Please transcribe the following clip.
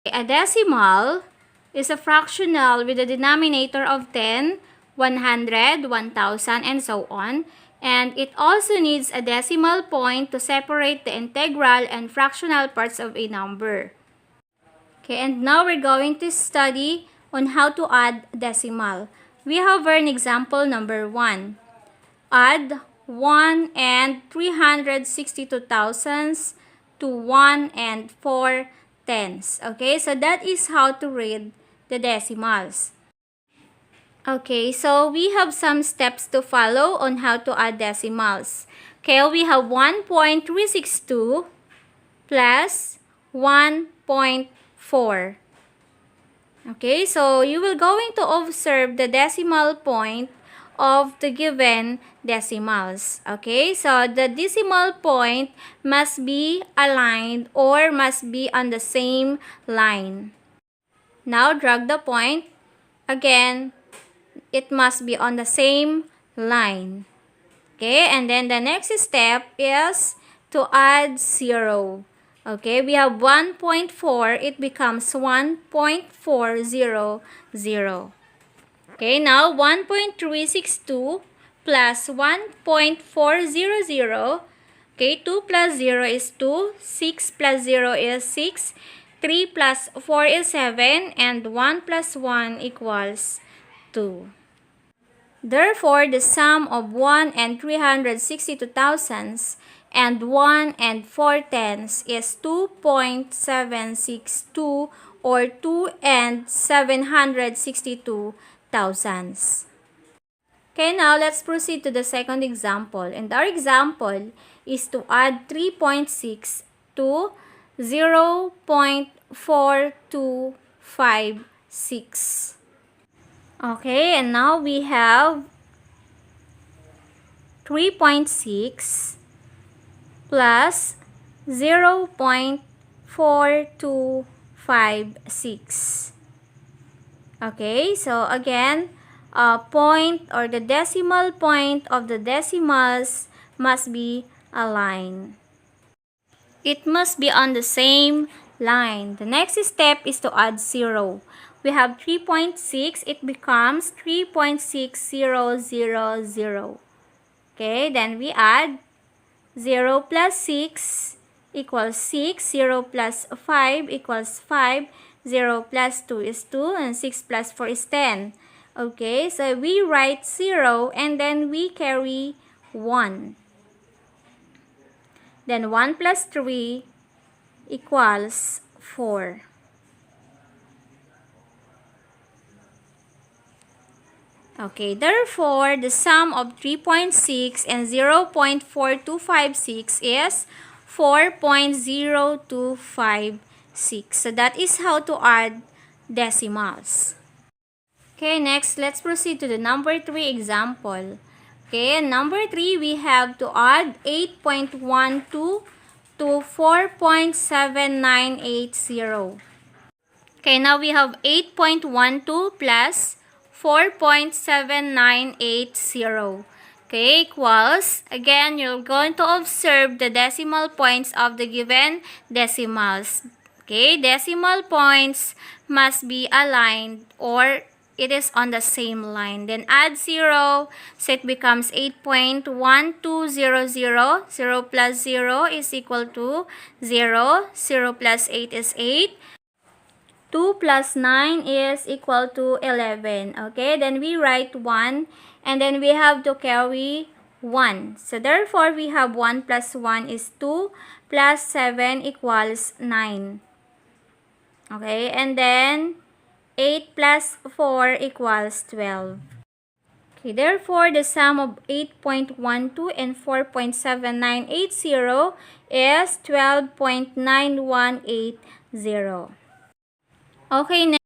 A decimal is a fractional with a denominator of 10, 100, 1000, and so on. And it also needs a decimal point to separate the integral and fractional parts of a number. Okay, and now we're going to study on how to add decimal. We have an example number 1. Add 1 and 362 thousandths to 1 and 4 tenths. Okay, so that is how to read the decimals. Okay, so we have some steps to follow on how to add decimals. Okay, we have 1.362 plus 1.4. Okay, so you will going to observe the decimal point of the given decimals. Okay, so the decimal point must be aligned or must be on the same line. Now drag the point. Again, it must be on the same line. Okay, and then the next step is to add 0. Okay, we have 1.4, it becomes 1.400. Okay, now 1.362 plus 1.400. Okay, 2 plus 0 is 2, 6 plus 0 is 6, 3 plus 4 is 7, and 1 plus 1 equals 2. Therefore, the sum of 1 and 362 thousandths and 1 and 4 tenths is 2.762 or 2 and 762 thousandths. Okay, now let's proceed to the second example. And our example is to add 3.6 to 0.4256. Okay, and now we have 3.6 plus 0.4256. Okay, so again, point or the decimal point of the decimals must be aligned. It must be on the same line. The next step is to add 0. We have 3.6, it becomes 3.6000. Okay, then we add 0 plus 6 equals 6, 0 plus 5 equals 5, 0 plus 2 is 2, and 6 plus 4 is 10. Okay, so we write 0 and then we carry 1. Then 1 plus 3 equals 4. Okay, therefore, the sum of 3.6 and 0.4256 is 4.0256. So that is how to add decimals. Okay, next, let's proceed to the number 3 example. Okay, number 3, we have to add 8.12 to 4.7980. Okay, now we have 8.12 plus 4.7980. Okay, equals, again, you're going to observe the decimal points of the given decimals. Okay, decimal points must be aligned or it is on the same line. Then add 0, so it becomes 8.1200. 0 plus 0 is equal to 0. 0 plus 8 is 8. 2 plus 9 is equal to 11. Okay, then we write 1 and then we have to carry 1. So therefore, we have 1 plus 1 is 2 plus 7 equals 9. Okay, and then 8 plus 4 equals 12. Okay, therefore, the sum of 8.12 and 4.7980 is 12.9180. Okay, next.